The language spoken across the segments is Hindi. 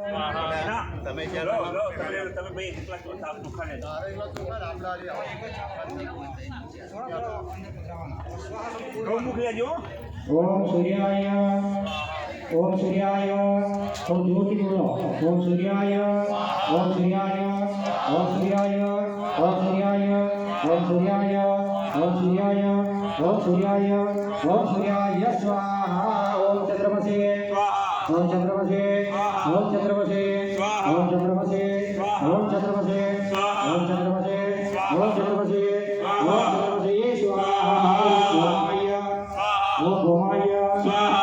તમે તમે બે એકલા ચોથા ખાને ગૌમુખ લેજો ओम सूर्याय ओम सूर्याय ओम ज्योति बोलो ओम सूर्याय ओम सूर्याय ओम सूर्याय ओम सूर्याय ओम सूर्याय ओम सूर्याय ओम सूर्याय ओम सूर्याय स्वाहा ओम चंद्रमसे ओम चंद्रमसे ओम चंद्रमसे ओम चंद्रमसे ओम चंद्रमसे ओम चंद्रमसे ओम चंद्रमसे ओम चंद्रमसे स्वाहा ओम गोमाय ओम गोमाय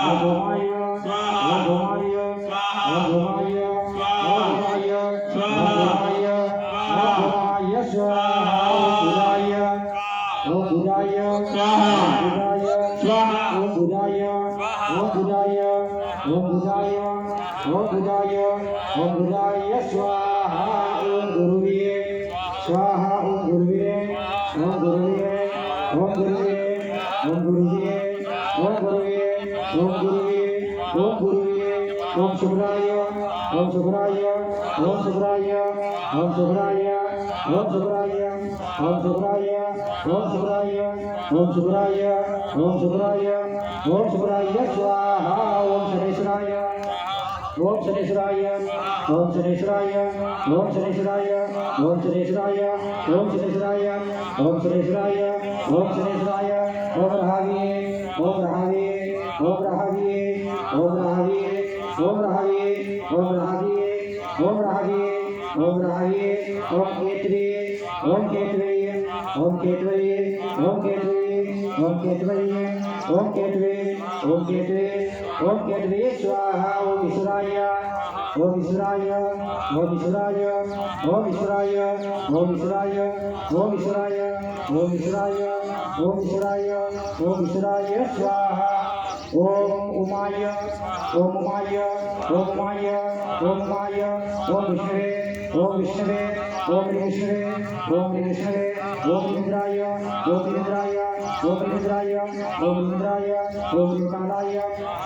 ओम गोमाय ओम गोमाय ओम गोमाय ओम गोमाय ओम गोमाय स्वाहा ओम बुधाय स्वाहा ओम बुधाय ओम बुधाय ओम बुधाय ओम बुधाय ओम बुधाय स्वाहा ओम गुरुवे स्वाहा ओम गुरुवे ओम गुरुवे ओम गुरुवे ओम गुरुवे ओम गुरुवे ओम गुरुवे ओम गुरुवे ओम शुभ्राय ओम शुभ्राय ओम शुभ्राय ओम शुभ्राय ओम शुभ्राय ओम शुभ्राय ओम शुभ्राय ओम शुभ्राय ओम शुभ्राय ओम शुभ्राय स्वाहा ओम शनेश्वराय ओम शनेश्वराय ओम शनेश्वराय ओम शनेश्वराय ओम शनेश्वराय ओम शनेश्वराय ओम शनेश्वराय ओम शनेश्वराय ओम रहावे ओम रहावे ओम रहावे ओम रहावे ओम रहावे ओम रहावे ओम रहावे ओम रहावे ओम केतवे ओम केतवे ओम केतवे ओम केतवे ओम केतवे ओम केतवे ओम केतवे ओम केतवे स्वाहा ओम ईश्वराय ओम ईश्वराय ओम ईश्वराय ओम ईश्वराय ओम ईश्वराय ओम ईश्वराय ओम ईश्वराय ओम ईश्वराय ओम ईश्वराय स्वाहा ओम उमाय ओम उमाय ओम उमाय ओम उमाय ओम विष्णवे ओम विष्णवे ओम विष्णवे ओम विष्णवे ओम इंद्राय ओम इंद्राय ओम इंद्राय ओम इंद्राय ओम निकालाय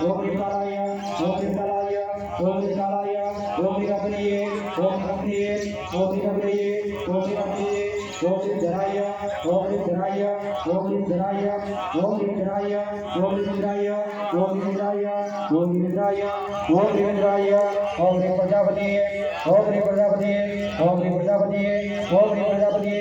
ओम निकालाय ओम निकालाय ओम निकालाय ओम निकालिए ओम निकालिए ओम निकालिए ओम निकालिए ओम निधराय ओम निधराय ओम निधराय ओम निधराय ओम निधराय ओम निधराय ओम निधराय ओम निधराय ओम प्रजापति ओम प्रजापति ओम प्रजापति ओम प्रजापति